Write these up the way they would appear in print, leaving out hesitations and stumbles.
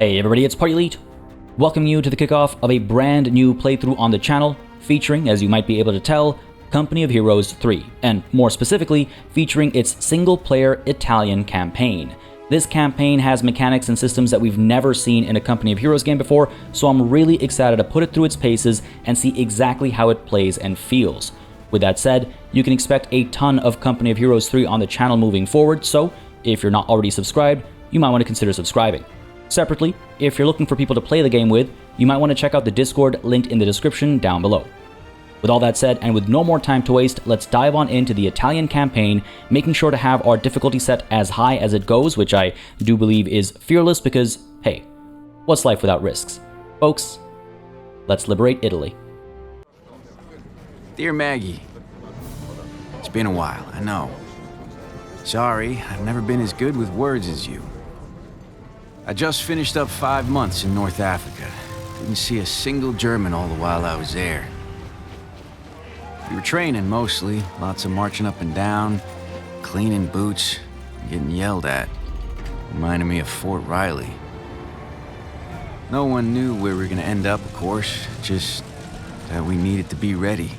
Hey everybody, it's PartyElite. Welcoming you to the kickoff of a brand new playthrough on the channel, featuring, as you might be able to tell, Company of Heroes 3, and more specifically, featuring its single-player Italian campaign. This campaign has mechanics and systems that we've never seen in a Company of Heroes game before, so I'm really excited to put it through its paces and see exactly how it plays and feels. With that said, you can expect a ton of Company of Heroes 3 on the channel moving forward, so if you're not already subscribed, you might want to consider subscribing. Separately, if you're looking for people to play the game with, you might want to check out the Discord linked in the description down below. With all that said, and with no more time to waste, let's dive on into the Italian campaign, making sure to have our difficulty set as high as it goes, which I do believe is fearless because, hey, what's life without risks? Folks, let's liberate Italy. Dear Maggie, it's been a while, I know. Sorry, I've never been as good with words as you. I just finished up 5 months in North Africa. Didn't see a single German all the while I was there. We were training mostly, lots of marching up and down, cleaning boots, and getting yelled at. Reminded me of Fort Riley. No one knew where we were gonna end up, of course, just that we needed to be ready.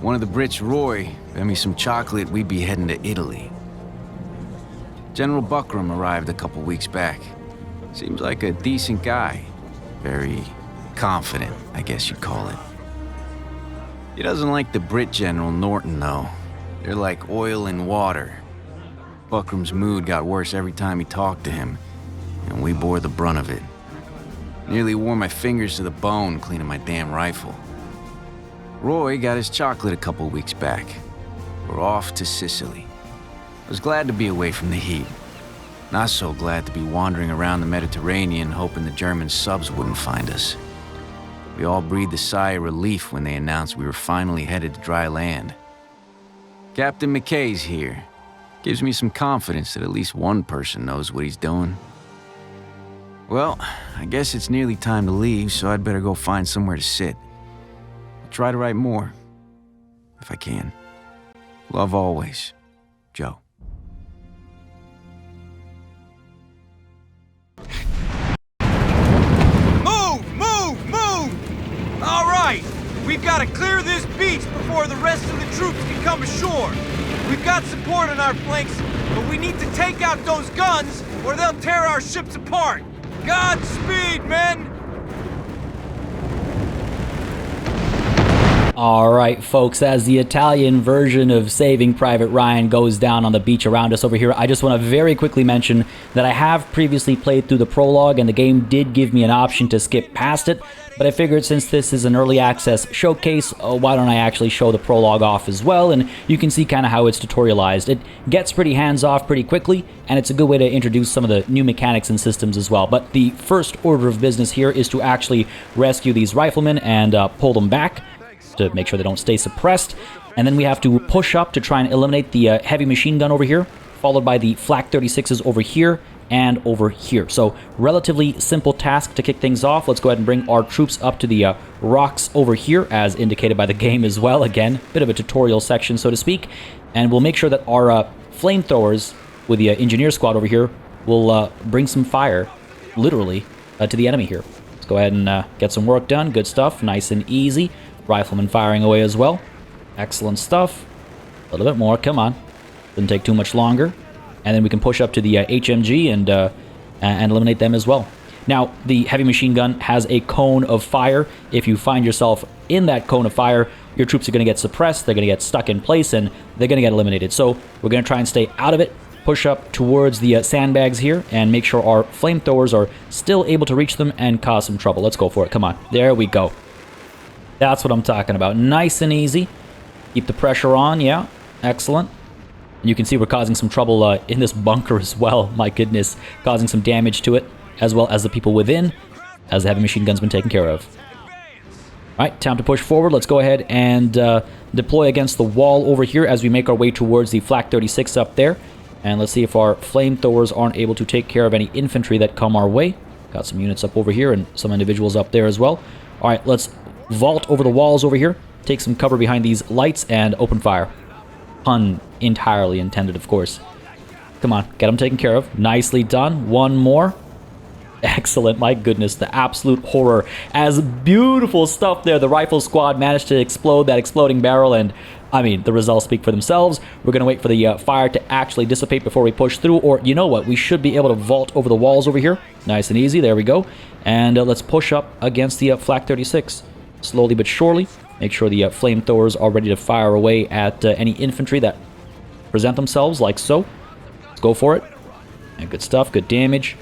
One of the Brits, Roy, bet me some chocolate we'd be heading to Italy. General Buckram arrived a couple weeks back. Seems like a decent guy. Very confident, I guess you'd call it. He doesn't like the Brit General Norton, though. They're like oil and water. Buckram's mood got worse every time he talked to him, and we bore the brunt of it. Nearly wore my fingers to the bone cleaning my damn rifle. Roy got his chocolate a couple weeks back. We're off to Sicily. I was glad to be away from the heat. Not so glad to be wandering around the Mediterranean hoping the German subs wouldn't find us. We all breathed a sigh of relief when they announced we were finally headed to dry land. Captain McKay's here. Gives me some confidence that at least one person knows what he's doing. Well, I guess it's nearly time to leave, so I'd better go find somewhere to sit. I'll try to write more, if I can. Love always, Joe. We've got to clear this beach before the rest of the troops can come ashore. We've got support on our flanks, but we need to take out those guns or they'll tear our ships apart. Godspeed, men! Alright folks, as the Italian version of Saving Private Ryan goes down on the beach around us over here, I just want to very quickly mention that I have previously played through the prologue and the game did give me an option to skip past it, but I figured since this is an early access showcase, why don't I actually show the prologue off as well, and you can see kind of how it's tutorialized. It gets pretty hands-off pretty quickly, and it's a good way to introduce some of the new mechanics and systems as well. But the first order of business here is to actually rescue these riflemen and pull them back to make sure they don't stay suppressed. And then we have to push up to try and eliminate the heavy machine gun over here, followed by the flak 36s over here and over here. So relatively simple task to kick things off. Let's go ahead and bring our troops up to the rocks over here, as indicated by the game as well. Again, bit of a tutorial section, so to speak. And we'll make sure that our flamethrowers with the engineer squad over here will bring some fire, literally, to the enemy here. Let's go ahead and get some work done. Good stuff, nice and easy. Rifleman firing away as well. Excellent stuff. A little bit more, come on. Didn't take too much longer. And then we can push up to the HMG and eliminate them as well. Now, the heavy machine gun has a cone of fire. If you find yourself in that cone of fire, your troops are going to get suppressed, they're going to get stuck in place, and they're going to get eliminated. So we're going to try and stay out of it, push up towards the sandbags here, and make sure our flamethrowers are still able to reach them and cause some trouble. Let's go for it, come on. There we go. That's what I'm talking about. Nice and easy. Keep the pressure on, yeah. Excellent. And you can see we're causing some trouble in this bunker as well. My goodness. Causing some damage to it, as well as the people within, as the heavy machine gun's been taken care of. Alright, time to push forward. Let's go ahead and deploy against the wall over here as we make our way towards the flak 36 up there. And let's see if our flamethrowers aren't able to take care of any infantry that come our way. Got some units up over here and some individuals up there as well. Alright, let's vault over the walls over here, take some cover behind these lights, and open fire. Pun entirely intended, of course. Come on, get them taken care of. Nicely done. One more. Excellent. My goodness, the absolute horror. As beautiful stuff there. The rifle squad managed to explode that exploding barrel, and I mean, the results speak for themselves. We're going to wait for the fire to actually dissipate before we push through, or you know what? We should be able to vault over the walls over here. Nice and easy. There we go. And let's push up against the Flak 36. Slowly but surely. Make sure the flamethrowers are ready to fire away at any infantry that present themselves, like so. Let's go for it. And good stuff. Good damage.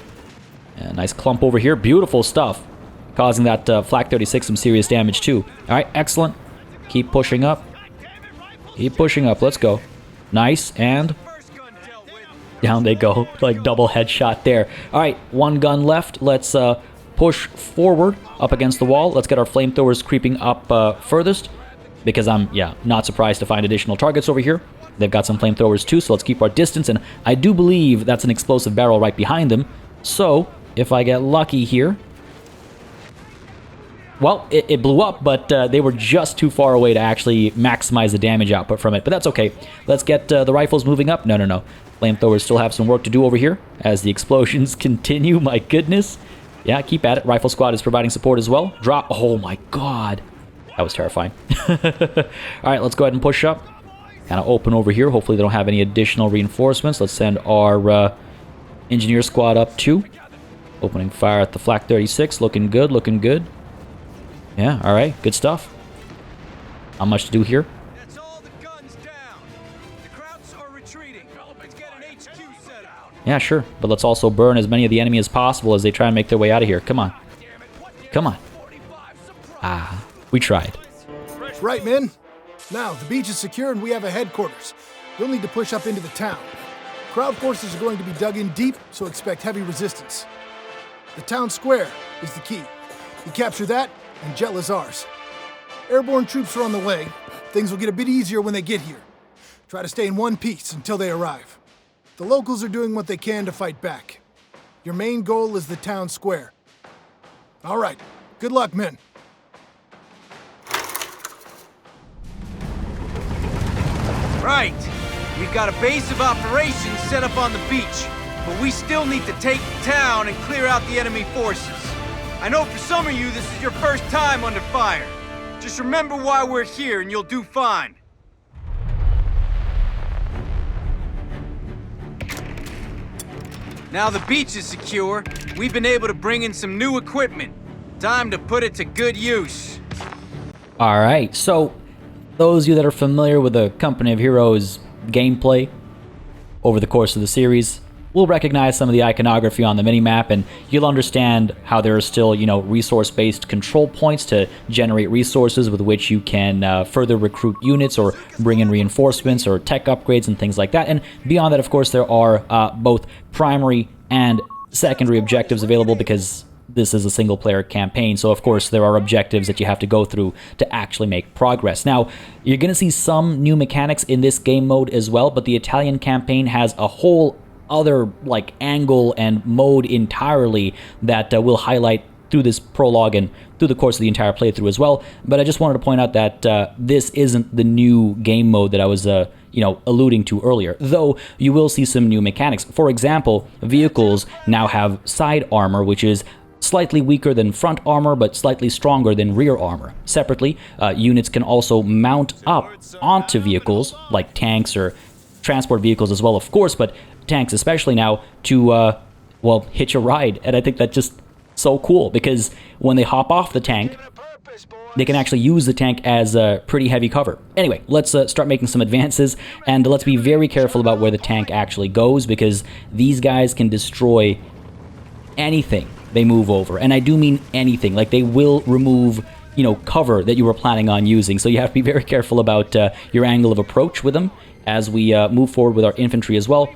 A nice clump over here. Beautiful stuff. Causing that Flak 36 some serious damage too. Alright, excellent. Keep pushing up. Keep pushing up. Let's go. Nice. And down they go. Like double headshot there. Alright, one gun left. Let's push forward up against the wall. Let's get our flamethrowers creeping up furthest. Because I'm, not surprised to find additional targets over here. They've got some flamethrowers too, so let's keep our distance. And I do believe that's an explosive barrel right behind them. So, if I get lucky here... Well, it blew up, but they were just too far away to actually maximize the damage output from it. But that's okay. Let's get the rifles moving up. No. Flamethrowers still have some work to do over here as the explosions continue. My goodness. Yeah, keep at it. Rifle squad is providing support as well. Drop. Oh my god. That was terrifying. Alright, let's go ahead and push up. Kind of open over here. Hopefully they don't have any additional reinforcements. Let's send our engineer squad up too. Opening fire at the Flak 36. Looking good, looking good. Yeah, alright. Good stuff. Not much to do here. That's all the guns down. The Krauts are retreating. Let's get an HQ set out. Yeah, sure. But let's also burn as many of the enemy as possible as they try and make their way out of here. Come on. Come on. Ah, we tried. Right, men. Now, the beach is secure and we have a headquarters. We'll need to push up into the town. Crowd forces are going to be dug in deep, so expect heavy resistance. The town square is the key. You capture that, and Gela's ours. Airborne troops are on the way. Things will get a bit easier when they get here. Try to stay in one piece until they arrive. The locals are doing what they can to fight back. Your main goal is the town square. All right. Good luck, men. Right. We've got a base of operations set up on the beach, but we still need to take the town and clear out the enemy forces. I know for some of you this is your first time under fire. Just remember why we're here and you'll do fine. Now the beach is secure, we've been able to bring in some new equipment. Time to put it to good use. Alright, so those of you that are familiar with the Company of Heroes gameplay over the course of the series will recognize some of the iconography on the minimap, and you'll understand how there are still, resource-based control points to generate resources with which you can further recruit units or bring in reinforcements or tech upgrades and things like that. And beyond that, of course, there are both primary and secondary objectives available because this is a single-player campaign, so of course there are objectives that you have to go through to actually make progress. Now, you're going to see some new mechanics in this game mode as well, but the Italian campaign has a whole other angle and mode entirely that we'll highlight through this prologue and through the course of the entire playthrough as well. But I just wanted to point out that this isn't the new game mode that I was alluding to earlier, though you will see some new mechanics. For example, vehicles now have side armor, which is slightly weaker than front armor, but slightly stronger than rear armor. Separately, units can also mount up onto vehicles, like tanks or transport vehicles as well, of course, but tanks especially now, to, hitch a ride. And I think that's just so cool, because when they hop off the tank, they can actually use the tank as a pretty heavy cover. Anyway, let's start making some advances, and let's be very careful about where the tank actually goes, because these guys can destroy anything they move over. And I do mean anything. Like, they will remove, cover that you were planning on using. So you have to be very careful about your angle of approach with them as we move forward with our infantry as well.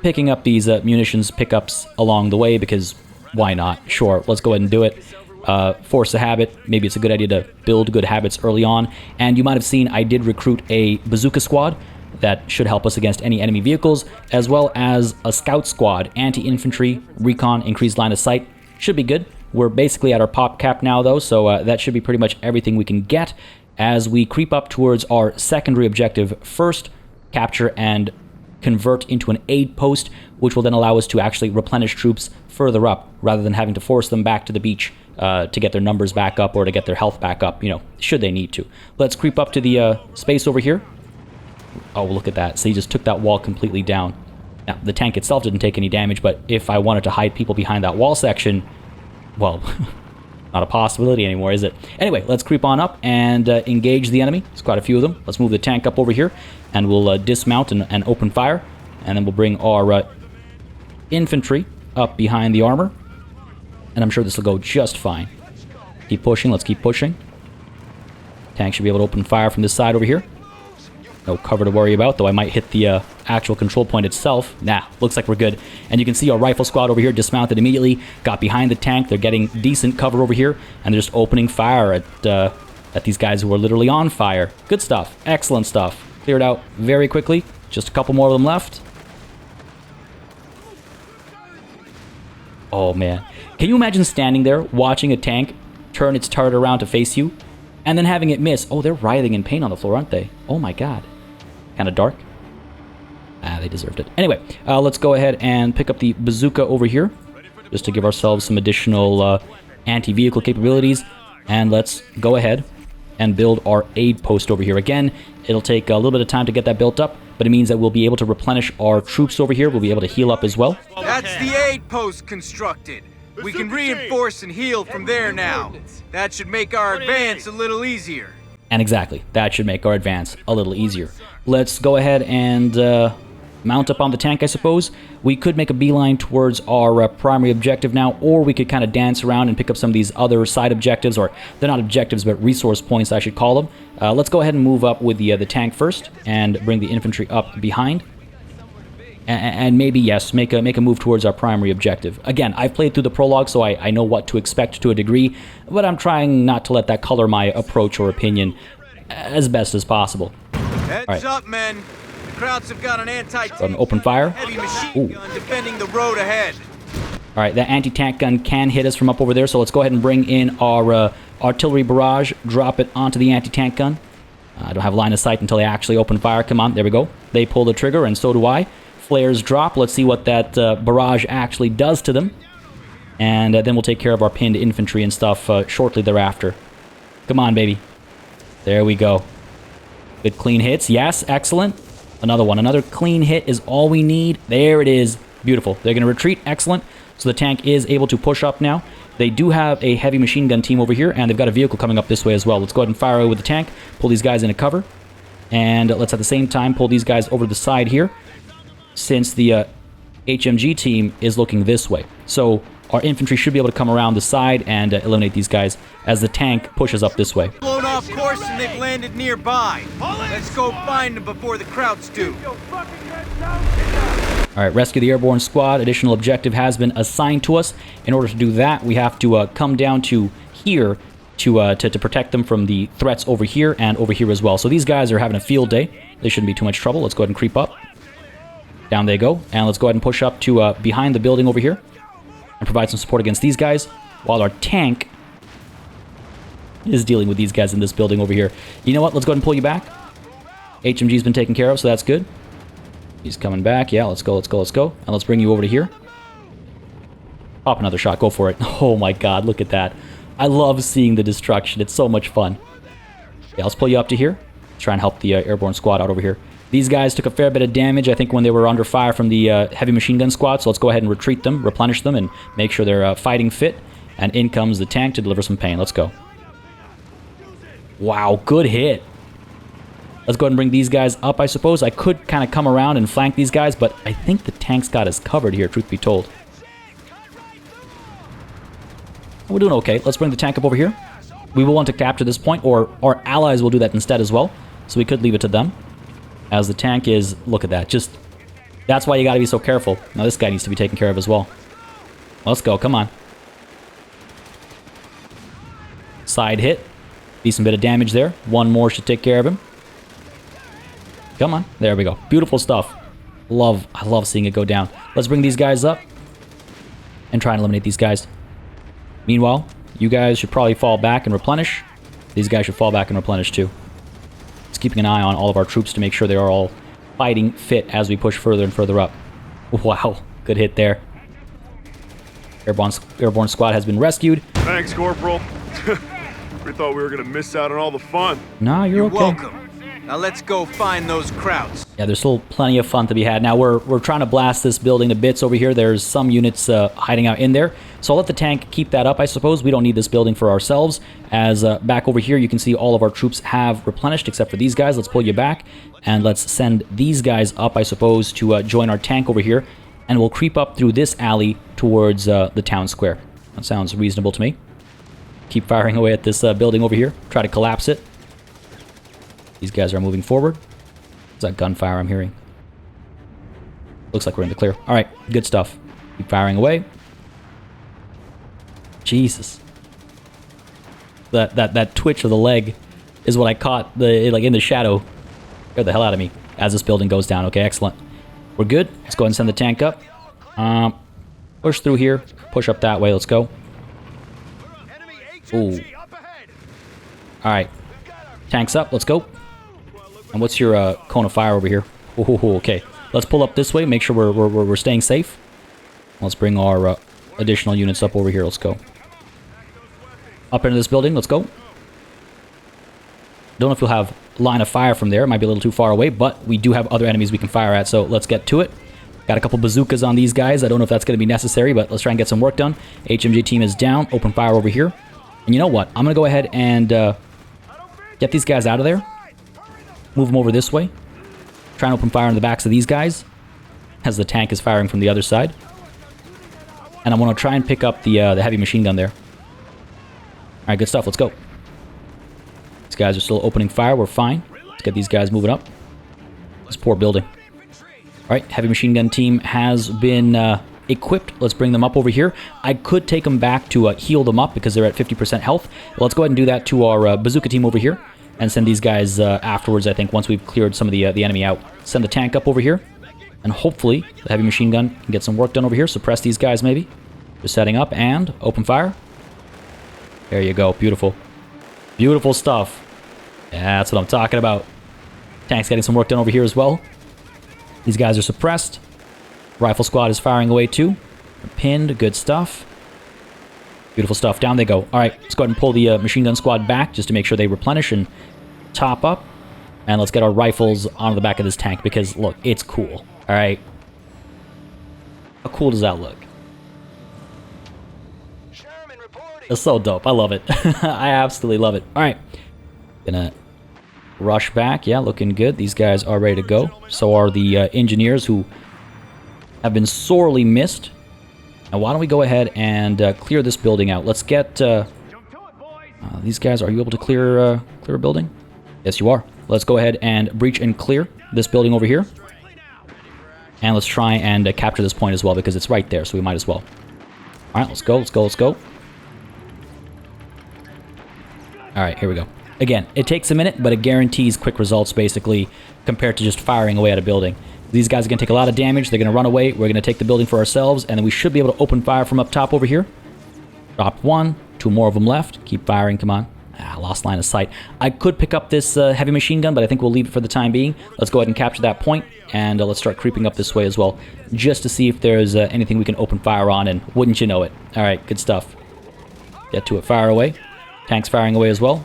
Picking up these munitions pickups along the way, because why not? Sure, let's go ahead and do it. Force a habit. Maybe it's a good idea to build good habits early on. And you might have seen I did recruit a bazooka squad that should help us against any enemy vehicles, as well as a scout squad, anti-infantry, recon, increased line of sight. Should be good. We're basically at our pop cap now, though, so that should be pretty much everything we can get as we creep up towards our secondary objective first, capture and convert into an aid post, which will then allow us to actually replenish troops further up, rather than having to force them back to the beach to get their numbers back up or to get their health back up, you know, should they need to. Let's creep up to the space over here. Oh, look at that. So he just took that wall completely down. Now, the tank itself didn't take any damage, but if I wanted to hide people behind that wall section, well, not a possibility anymore, is it? Anyway, let's creep on up and engage the enemy. There's quite a few of them. Let's move the tank up over here, and we'll dismount and open fire. And then we'll bring our infantry up behind the armor. And I'm sure this will go just fine. Keep pushing. Let's keep pushing. Tank should be able to open fire from this side over here. No cover to worry about, though I might hit the actual control point itself. Nah, looks like we're good. And you can see our rifle squad over here dismounted immediately, got behind the tank. They're getting decent cover over here, and they're just opening fire at these guys who are literally on fire. Good stuff. Excellent stuff. Cleared out very quickly. Just a couple more of them left. Oh, man. Can you imagine standing there, watching a tank turn its turret around to face you, and then having it miss? Oh, they're writhing in pain on the floor, aren't they? Oh, my God. Kind of dark. Ah, they deserved it. Anyway, let's go ahead and pick up the bazooka over here, just to give ourselves some additional anti-vehicle capabilities. And let's go ahead and build our aid post over here. Again, it'll take a little bit of time to get that built up, but it means that we'll be able to replenish our troops over here. We'll be able to heal up as well. That's the aid post constructed. We can reinforce and heal from there now. That should make our advance a little easier. And exactly, that should make our advance a little easier. Let's go ahead and mount up on the tank, I suppose. We could make a beeline towards our primary objective now, or we could kind of dance around and pick up some of these other side objectives, or they're not objectives, but resource points, I should call them. Let's go ahead and move up with the tank first, and bring the infantry up behind. And maybe, yes, make a move towards our primary objective. Again, I've played through the prologue, so I know what to expect to a degree, but I'm trying not to let that color my approach or opinion as best as possible. Heads up, men. The Krauts have got an An open fire. heavy machine gun defending the road ahead. All right, that anti-tank gun can hit us from up over there, so let's go ahead and bring in our artillery barrage, drop it onto the anti-tank gun. I don't have line of sight until they actually open fire. Come on, there we go. They pull the trigger, and so do I. Flares drop. Let's see what that barrage actually does to them. And then we'll take care of our pinned infantry and stuff shortly thereafter. Come on, baby. There we go. Good clean hits. Yes, excellent. Another one. Another clean hit is all we need. There it is. Beautiful. They're going to retreat. Excellent. So the tank is able to push up now. They do have a heavy machine gun team over here, and they've got a vehicle coming up this way as well. Let's go ahead and fire away with the tank. Pull these guys into cover. And let's at the same time pull these guys over to the side here, since the HMG team is looking this way. So our infantry should be able to come around the side and eliminate these guys as the tank pushes up this way. Blown off course and they've landed nearby. Let's go find them before the Krauts do. All right, rescue the airborne squad. Additional objective has been assigned to us. In order to do that, we have to come down to here to protect them from the threats over here and over here as well. So these guys are having a field day. They shouldn't be too much trouble. Let's go ahead and creep up. Down they go, and let's go ahead and push up to behind the building over here and provide some support against these guys, while our tank is dealing with these guys in this building over here. You know what? Let's go ahead and pull you back. HMG's been taken care of, so that's good. He's coming back. Yeah, let's go, let's go, let's go. And let's bring you over to here. Pop another shot. Go for it. Oh my God, look at that. I love seeing the destruction. It's so much fun. Yeah, let's pull you up to here. Try and help the airborne squad out over here. These guys took a fair bit of damage, I think, when they were under fire from the heavy machine gun squad, so let's go ahead and retreat them, replenish them, and make sure they're fighting fit. And in comes the tank to deliver some pain. Let's go. Wow, good hit. Let's go ahead and bring these guys up, I suppose. I could kind of come around and flank these guys, but I think the tank's got us covered here, truth be told. We're doing okay. Let's bring the tank up over here. We will want to capture this point, or our allies will do that instead as well, so we could leave it to them. As the tank is, look at that, just, that's why you gotta be so careful. Now this guy needs to be taken care of as well. Let's go, come on. Side hit. Decent bit of damage there. One more should take care of him. Come on, there we go. Beautiful stuff. I love seeing it go down. Let's bring these guys up and try and eliminate these guys. Meanwhile, you guys should probably fall back and replenish. These guys should fall back and replenish too. Keeping an eye on all of our troops to make sure they are all fighting fit as we push further and further up. Wow, good hit there. Airborne squad has been rescued. Thanks, Corporal. We thought we were gonna miss out on all the fun. Nah, you're okay. Welcome. Now let's go find those krauts. Yeah, there's still plenty of fun to be had. Now we're trying to blast this building to bits over here. There's some units hiding out in there. So I'll let the tank keep that up, I suppose. We don't need this building for ourselves. As back over here, you can see all of our troops have replenished, except for these guys. Let's pull you back. And let's send these guys up, I suppose, to join our tank over here. And we'll creep up through this alley towards the town square. That sounds reasonable to me. Keep firing away at this building over here. Try to collapse it. These guys are moving forward. Is that gunfire I'm hearing? Looks like we're in the clear. All right, good stuff. Keep firing away. Jesus. That twitch of the leg is what I caught in the shadow. Scared the hell out of me as this building goes down. Okay, excellent. We're good. Let's go ahead and send the tank up. Push through here. Push up that way. Let's go. Ooh. All right. Tank's up. Let's go. And what's your cone of fire over here? Ooh, okay. Let's pull up this way. Make sure we're staying safe. Let's bring our additional units up over here. Let's go. Up into this building. Let's go. Don't know if you'll have line of fire from there. It might be a little too far away, but we do have other enemies we can fire at, so let's get to it. Got a couple bazookas on these guys. I don't know if that's going to be necessary, but let's try and get some work done. HMG team is down. Open fire over here. And you know what? I'm going to go ahead and get these guys out of there. Move them over this way. Try and open fire on the backs of these guys as the tank is firing from the other side. And I'm going to try and pick up the heavy machine gun there. All right, good stuff. Let's go. These guys are still opening fire. We're fine. Let's get these guys moving up. This poor building. All right, heavy machine gun team has been equipped. Let's bring them up over here. I could take them back to heal them up because they're at 50% health. Well, let's go ahead and do that to our bazooka team over here and send these guys afterwards, I think, once we've cleared some of the enemy out. Send the tank up over here, and hopefully the heavy machine gun can get some work done over here. Suppress these guys, maybe. Just setting up and open fire. There you go. Beautiful. Beautiful stuff. Yeah, that's what I'm talking about. Tank's getting some work done over here as well. These guys are suppressed. Rifle squad is firing away too. They're pinned. Good stuff. Beautiful stuff. Down they go. All right, let's go ahead and pull the machine gun squad back just to make sure they replenish and top up. And let's get our rifles onto the back of this tank because, look, it's cool. All right. How cool does that look? It's so dope. I love it. I absolutely love it. All right. Gonna rush back. Yeah, looking good. These guys are ready to go. So are the engineers who have been sorely missed. And why don't we go ahead and clear this building out? Let's get these guys. Are you able to clear a building? Yes, you are. Let's go ahead and breach and clear this building over here. And let's try and capture this point as well because it's right there, so we might as well. All right, let's go, let's go, let's go. All right, here we go. Again, it takes a minute, but it guarantees quick results, basically, compared to just firing away at a building. These guys are going to take a lot of damage. They're going to run away. We're going to take the building for ourselves, and then we should be able to open fire from up top over here. Dropped one. Two more of them left. Keep firing. Come on. Lost line of sight. I could pick up this heavy machine gun, but I think we'll leave it for the time being. Let's go ahead and capture that point, and let's start creeping up this way as well, just to see if there's anything we can open fire on, and wouldn't you know it. All right, good stuff. Get to it. Fire away. Tank's firing away as well.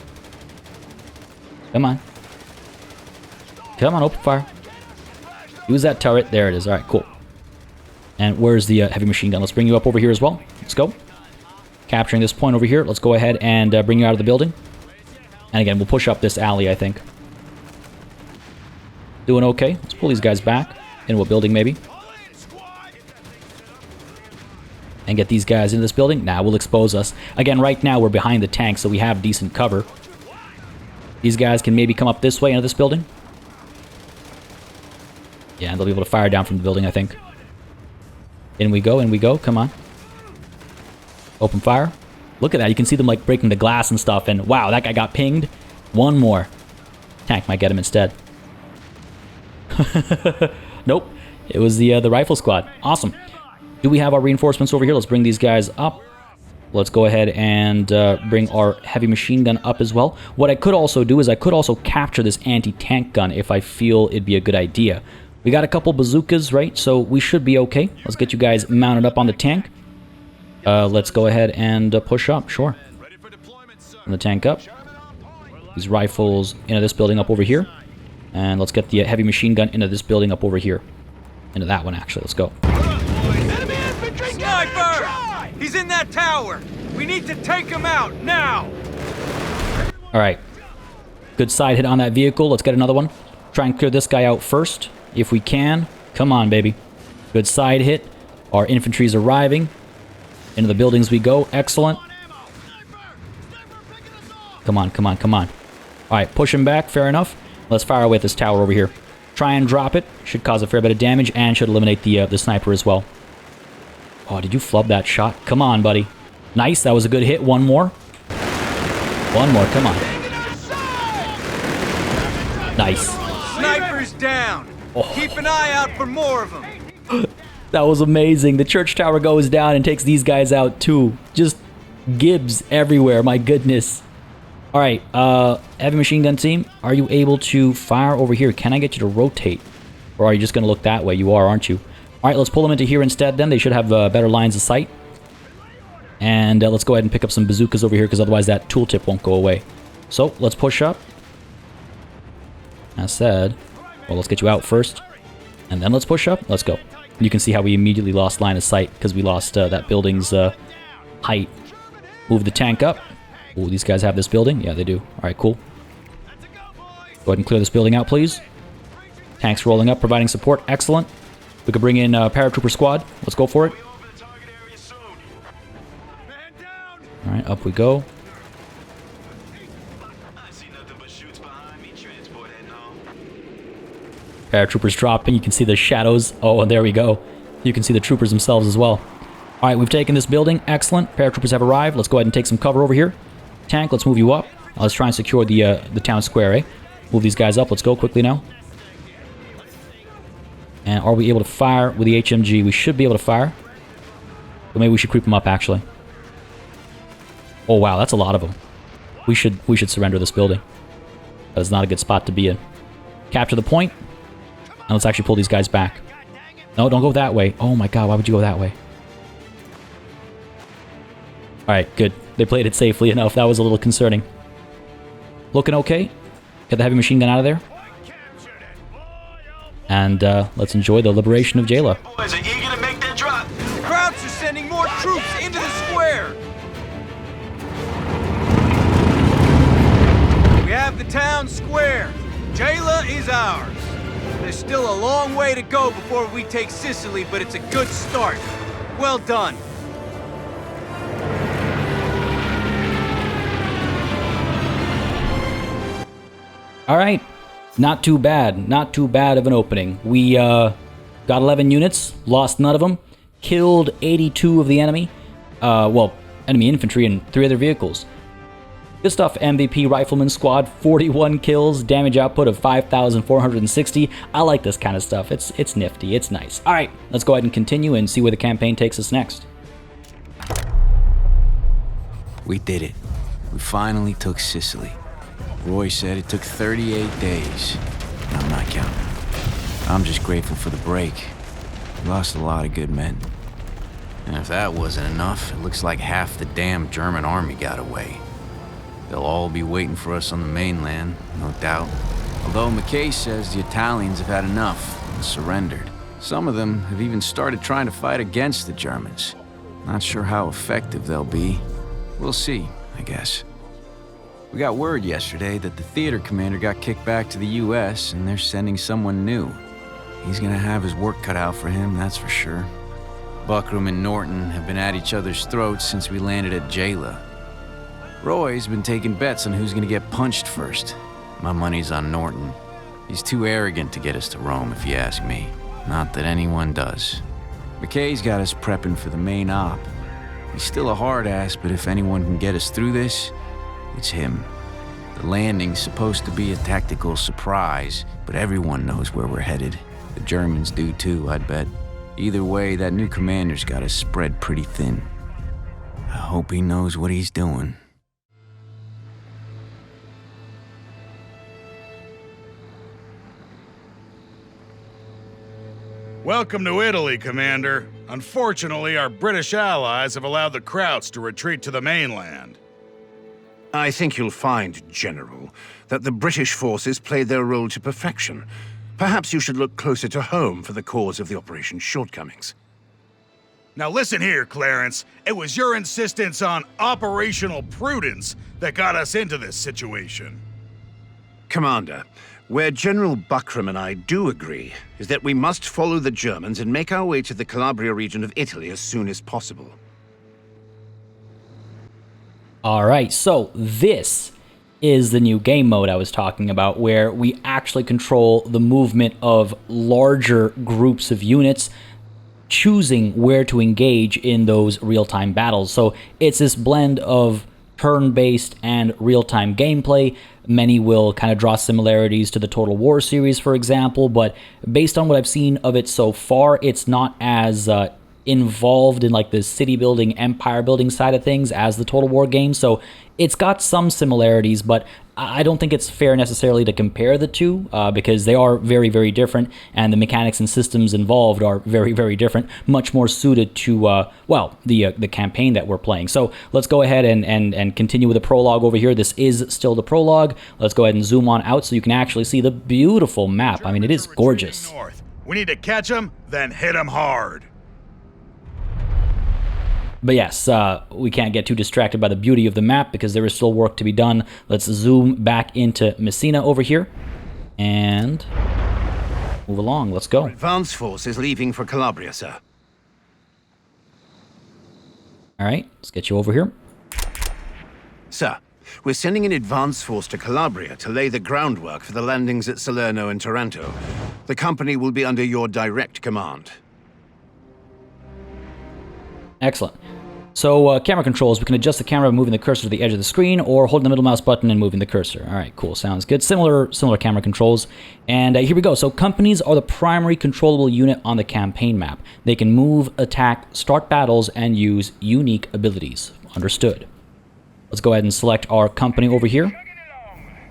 Come on. Come on, open fire. Use that turret. There it is. All right, cool. And where's the heavy machine gun? Let's bring you up over here as well. Let's go. Capturing this point over here. Let's go ahead and bring you out of the building. And again, we'll push up this alley, I think. Doing okay. Let's pull these guys back into a building, maybe. And get these guys into this building. Nah, we'll expose us. Again, right now, we're behind the tank, so we have decent cover. These guys can maybe come up this way into this building. Yeah, and they'll be able to fire down from the building, I think. In we go, in we go. Come on. Open fire. Look at that. You can see them, like, breaking the glass and stuff. And, wow, that guy got pinged. One more. Tank might get him instead. Nope. It was the rifle squad. Awesome. Do we have our reinforcements over here? Let's bring these guys up. Let's go ahead and bring our heavy machine gun up as well. What I could also do is I could also capture this anti-tank gun if I feel it'd be a good idea. We got a couple bazookas, right? So we should be okay. Let's get you guys mounted up on the tank. Let's go ahead and push up, sure. And the tank up. These rifles into this building up over here. And let's get the heavy machine gun into this building up over here. Into that one, actually. Let's go. Sniper! He's in that tower! We need to take him out, now! Alright. Good side hit on that vehicle. Let's get another one. Try and clear this guy out first, if we can. Come on, baby. Good side hit. Our infantry's arriving. Into the buildings we go. Excellent. Come on, come on, come on. Alright, push him back. Fair enough. Let's fire away at this tower over here. Try and drop it. Should cause a fair bit of damage and should eliminate the sniper as well. Oh, did you flub that shot? Come on, buddy. Nice. That was a good hit. One more. One more. Come on. Nice. Sniper's down. Oh. Keep an eye out for more of them. That was amazing. The church tower goes down and takes these guys out too. Just Gibbs everywhere. My goodness. All right. Heavy machine gun team, are you able to fire over here? Can I get you to rotate? Or are you just going to look that way? You are, aren't you? All right, let's pull them into here instead then. They should have better lines of sight. And let's go ahead and pick up some bazookas over here because otherwise that tooltip won't go away. So, let's push up. As said, well, let's get you out first. And then let's push up. Let's go. You can see how we immediately lost line of sight because we lost that building's height. Move the tank up. Oh, these guys have this building? Yeah, they do. All right, cool. Go ahead and clear this building out, please. Tanks rolling up, providing support. Excellent. We could bring in paratrooper squad. Let's go for it. All right, up we go. Paratroopers dropping. You can see the shadows. Oh, and there we go. You can see the troopers themselves as well. All right, we've taken this building. Excellent. Paratroopers have arrived. Let's go ahead and take some cover over here. Tank, let's move you up. Let's try and secure the town square, eh? Move these guys up. Let's go quickly now. And are we able to fire with the HMG? We should be able to fire. But maybe we should creep them up, actually. Oh, wow. That's a lot of them. We should surrender this building. That is not a good spot to be in. Capture the point. And let's actually pull these guys back. No, don't go that way. Oh, my God. Why would you go that way? All right, good. They played it safely enough. That was a little concerning. Looking okay. Get the heavy machine gun out of there. And let's enjoy the liberation of Gela. Boys are eager to make their drop. The Krauts are sending more troops into the square. We have the town square. Gela is ours. There's still a long way to go before we take Sicily, but it's a good start. Well done. All right. Not too bad. Not too bad of an opening. We got 11 units, lost none of them, killed 82 of the enemy. Well, enemy infantry and 3 other vehicles. Good stuff, MVP Rifleman Squad. 41 kills, damage output of 5,460. I like this kind of stuff. It's nifty. It's nice. All right, let's go ahead and continue and see where the campaign takes us next. We did it. We finally took Sicily. Roy said it took 38 days. I'm not counting. I'm just grateful for the break. We lost a lot of good men. And if that wasn't enough, it looks like half the damn German army got away. They'll all be waiting for us on the mainland, no doubt. Although McKay says the Italians have had enough and surrendered. Some of them have even started trying to fight against the Germans. Not sure how effective they'll be. We'll see, I guess. We got word yesterday that the theater commander got kicked back to the U.S. and they're sending someone new. He's gonna have his work cut out for him, that's for sure. Buckram and Norton have been at each other's throats since we landed at Gela. Roy's been taking bets on who's gonna get punched first. My money's on Norton. He's too arrogant to get us to Rome, if you ask me. Not that anyone does. McKay's got us prepping for the main op. He's still a hard ass, but if anyone can get us through this, it's him. The landing's supposed to be a tactical surprise, but everyone knows where we're headed. The Germans do too, I'd bet. Either way, that new commander's got us spread pretty thin. I hope he knows what he's doing. Welcome to Italy, Commander. Unfortunately, our British allies have allowed the Krauts to retreat to the mainland. I think you'll find, General, that the British forces played their role to perfection. Perhaps you should look closer to home for the cause of the operation's shortcomings. Now listen here, Clarence. It was your insistence on operational prudence that got us into this situation. Commander, where General Buckram and I do agree is that we must follow the Germans and make our way to the Calabria region of Italy as soon as possible. Alright, so this is the new game mode I was talking about, where we actually control the movement of larger groups of units, choosing where to engage in those real-time battles. So it's this blend of turn-based and real-time gameplay. Many will kind of draw similarities to the Total War series, for example, but based on what I've seen of it so far, it's not as involved in like the city building, empire building side of things as the Total War game. So it's got some similarities, but I don't think it's fair necessarily to compare the two because they are very, very different, and the mechanics and systems involved are very, very different, much more suited to, well, the campaign that we're playing. So let's go ahead and continue with the prologue over here. This is still the prologue. Let's go ahead and zoom on out so you can actually see the beautiful map. I mean, it is gorgeous. North. We need to catch them, then hit them hard. But yes, we can't get too distracted by the beauty of the map because there is still work to be done. Let's zoom back into Messina over here and move along. Let's go. Advance force is leaving for Calabria, sir. All right, let's get you over here. Sir, we're sending an advance force to Calabria to lay the groundwork for the landings at Salerno and Taranto. The company will be under your direct command. Excellent. So camera controls, we can adjust the camera by moving the cursor to the edge of the screen or holding the middle mouse button and moving the cursor. All right, cool, sounds good. Similar camera controls. And here we go. So companies are the primary controllable unit on the campaign map. They can move, attack, start battles, and use unique abilities. Understood. Let's go ahead and select our company over here.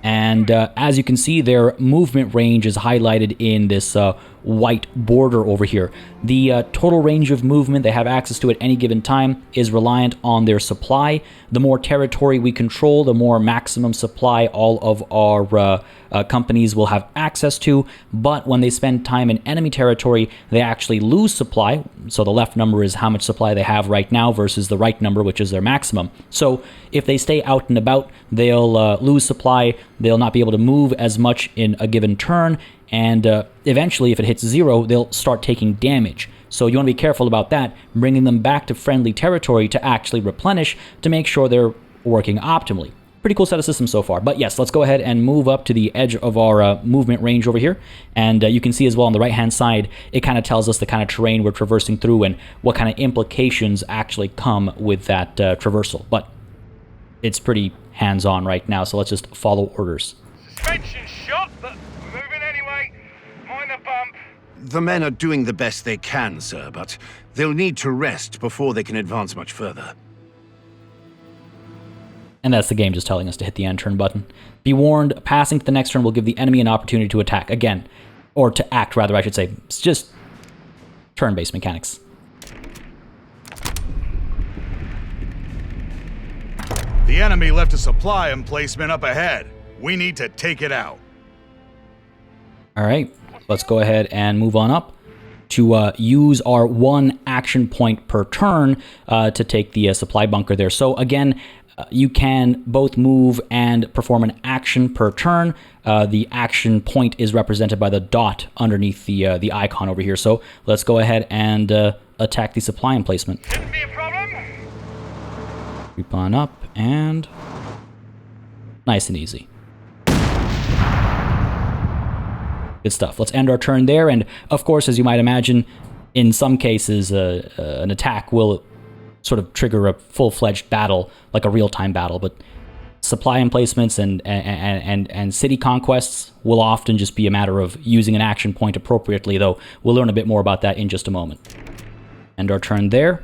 And as you can see, their movement range is highlighted in this white border over here. The total range of movement they have access to at any given time is reliant on their supply. The more territory we control, the more maximum supply all of our companies will have access to. But when they spend time in enemy territory, they actually lose supply. So the left number is how much supply they have right now versus the right number, which is their maximum. So if they stay out and about, they'll lose supply. They'll not be able to move as much in a given turn. And eventually, if it hits 0, they'll start taking damage. So you want to be careful about that, bringing them back to friendly territory to actually replenish to make sure they're working optimally. Pretty cool set of systems so far. But yes, let's go ahead and move up to the edge of our movement range over here. And you can see as well on the right-hand side, it kind of tells us the kind of terrain we're traversing through and what kind of implications actually come with that traversal. But it's pretty hands-on right now, so let's just follow orders. Suspension shot, but moving anyway. Mind the bump. The men are doing the best they can, sir, but they'll need to rest before they can advance much further. And that's the game just telling us to hit the end turn button. Be warned, passing to the next turn will give the enemy an opportunity to attack again. Or to act, rather, I should say. It's just turn-based mechanics. The enemy left a supply emplacement up ahead. We need to take it out. All right, let's go ahead and move on up to use our 1 action point per turn to take the supply bunker there. So again, you can both move and perform an action per turn. The action point is represented by the dot underneath the icon over here. So let's go ahead and attack the supply emplacement. Shouldn't be a problem. Creep on up and nice and easy. Good stuff. Let's end our turn there. And of course, as you might imagine, in some cases, an attack will sort of trigger a full-fledged battle, like a real-time battle. But supply emplacements and city conquests will often just be a matter of using an action point appropriately, though we'll learn a bit more about that in just a moment. End our turn there.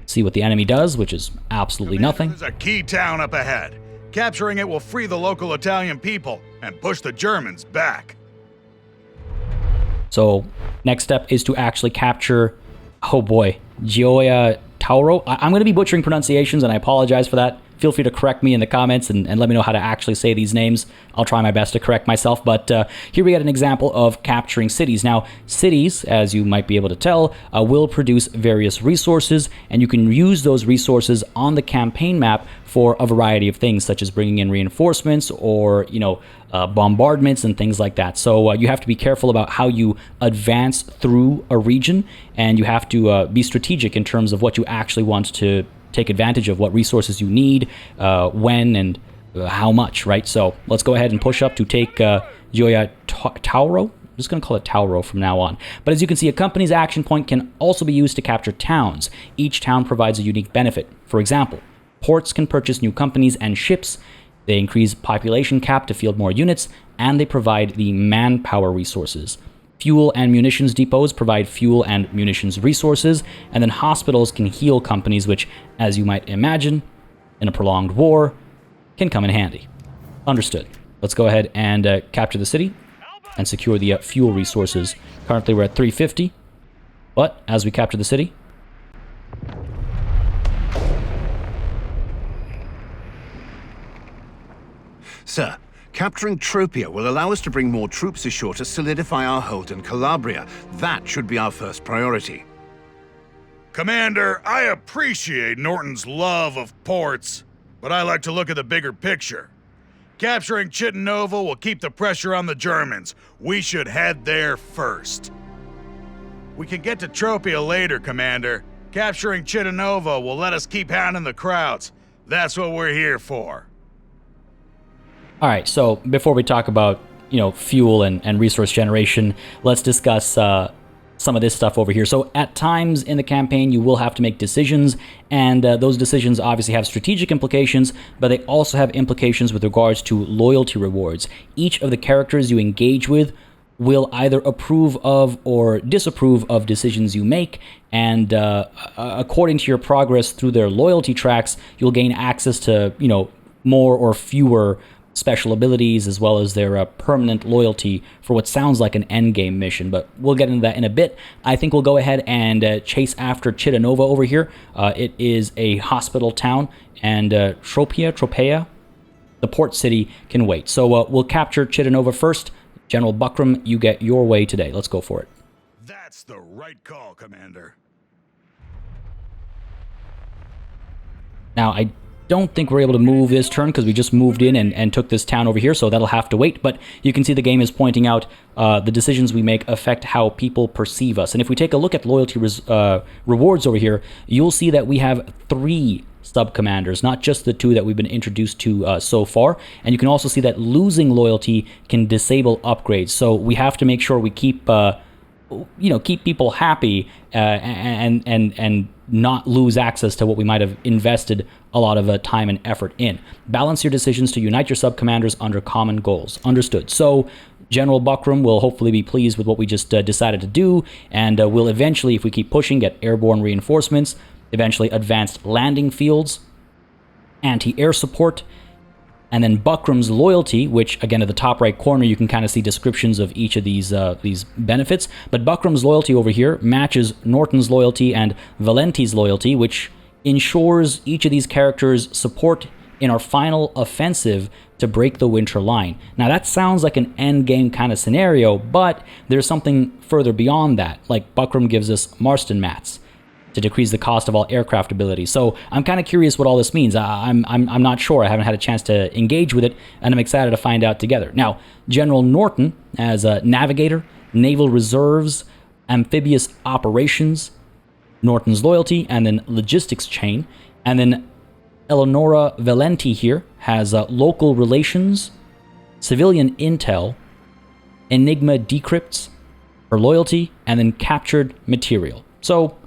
See what the enemy does, which is absolutely nothing. There's a key town up ahead. Capturing it will free the local Italian people and push the Germans back. So next step is to actually capture, oh boy, Gioia Tauro. I'm going to be butchering pronunciations, and I apologize for that. Feel free to correct me in the comments and let me know how to actually say these names. I'll try my best to correct myself, but here we get an example of capturing cities. Now, cities, as you might be able to tell, will produce various resources, and you can use those resources on the campaign map for a variety of things, such as bringing in reinforcements or, bombardments and things like that. So you have to be careful about how you advance through a region, and you have to be strategic in terms of what you actually want to take advantage of, what resources you need, when, and how much, right? So let's go ahead and push up to take Gioia Tauro. I'm just going to call it Tauro from now on. But as you can see, a company's action point can also be used to capture towns. Each town provides a unique benefit. For example, ports can purchase new companies and ships. They increase population cap to field more units, and they provide the manpower resources. Fuel and munitions depots provide fuel and munitions resources, and then hospitals can heal companies, which, as you might imagine, in a prolonged war, can come in handy. Understood. Let's go ahead and capture the city and secure the fuel resources. Currently, we're at 350, but as we capture the city, Sir, capturing Tropia will allow us to bring more troops ashore to solidify our hold in Calabria. That should be our first priority. Commander, I appreciate Norton's love of ports, but I like to look at the bigger picture. Capturing Chittanova will keep the pressure on the Germans. We should head there first. We can get to Tropia later, Commander. Capturing Chittanova will let us keep hounding the crowds. That's what we're here for. all right, so before we talk about, fuel and resource generation, let's discuss some of this stuff over here. So at times in the campaign, you will have to make decisions, and those decisions obviously have strategic implications, but they also have implications with regards to loyalty rewards. Each of the characters you engage with will either approve of or disapprove of decisions you make, and according to your progress through their loyalty tracks, you'll gain access to, more or fewer special abilities, as well as their permanent loyalty for what sounds like an endgame mission, but we'll get into that in a bit. I think we'll go ahead and chase after Chittanova over here. It is a hospital town, and Tropea, the port city, can wait. So we'll capture Chittanova first. General Buckram, you get your way today. Let's go for it. That's the right call, Commander. Now, I don't think we're able to move this turn because we just moved in and took this town over here, so that'll have to wait. But you can see the game is pointing out the decisions we make affect how people perceive us. And if we take a look at loyalty rewards over here, you'll see that we have 3 sub-commanders, not just the 2 that we've been introduced to so far. And you can also see that losing loyalty can disable upgrades. So we have to make sure we keep keep people happy and not lose access to what we might have invested a lot of time and effort in. Balance your decisions to unite your sub-commanders under common goals. Understood. So General Buckram will hopefully be pleased with what we just decided to do, and we'll eventually, if we keep pushing, get airborne reinforcements, eventually advanced landing fields, anti-air support, and then Buckram's loyalty, which again at the top right corner you can kind of see descriptions of each of these benefits. But Buckram's loyalty over here matches Norton's loyalty and Valenti's loyalty, which ensures each of these characters' support in our final offensive to break the Winter Line. Now that sounds like an end game kind of scenario, but there's something further beyond that. Like Buckram gives us Marston mats to decrease the cost of all aircraft abilities. So I'm kind of curious what all this means. I'm not sure. I haven't had a chance to engage with it, and I'm excited to find out together. Now, General Norton as a navigator, naval reserves, amphibious operations, Norton's loyalty, and then logistics chain. And then Eleonora Valenti here has local relations, civilian intel, Enigma decrypts, her loyalty, and then captured material. So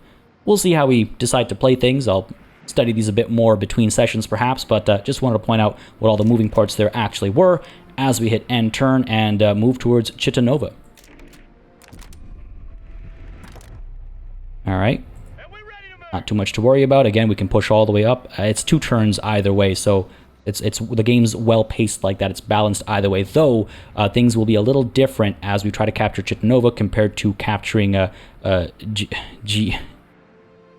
we'll see how we decide to play things. I'll study these a bit more between sessions perhaps, but just wanted to point out what all the moving parts there actually were as we hit end turn and move towards Chittanova. All right. Not too much to worry about. Again, we can push all the way up. It's 2 turns either way, so It's the game's well paced like that. It's balanced either way. Though things will be a little different as we try to capture Chittanova compared to capturing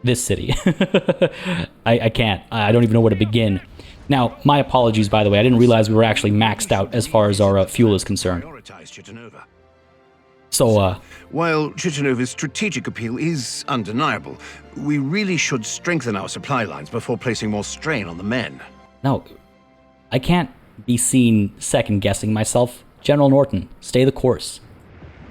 this city. I can't. I don't even know where to begin. Now, my apologies, by the way. I didn't realize we were actually maxed out as far as our fuel is concerned. So, while Chittanova's strategic appeal is undeniable, we really should strengthen our supply lines before placing more strain on the men. No, I can't be seen second-guessing myself. General Norton, stay the course.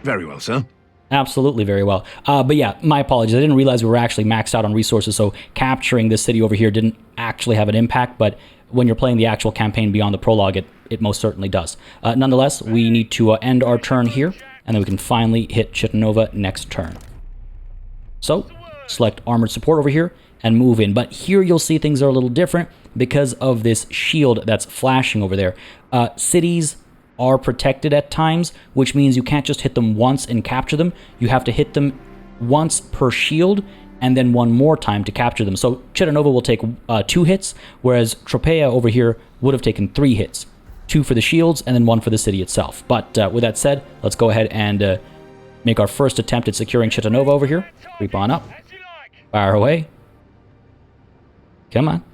Very well, sir. Absolutely, very well. But yeah, my apologies. I didn't realize we were actually maxed out on resources, so capturing this city over here didn't actually have an impact, but when you're playing the actual campaign beyond the prologue, it most certainly does. Nonetheless, we need to end our turn here, and then we can finally hit Chittanova next turn. So, select Armored Support over here, and move in. But here you'll see things are a little different because of this shield that's flashing over there. Cities are protected at times, which means you can't just hit them once and capture them. You have to hit them once per shield, and then one more time to capture them. So Chittanova will take 2 hits, whereas Tropea over here would have taken 3 hits. 2 for the shields, and then 1 for the city itself. But with that said, let's go ahead and make our first attempt at securing Chittanova over here. Creep on up. Fire away. Come on.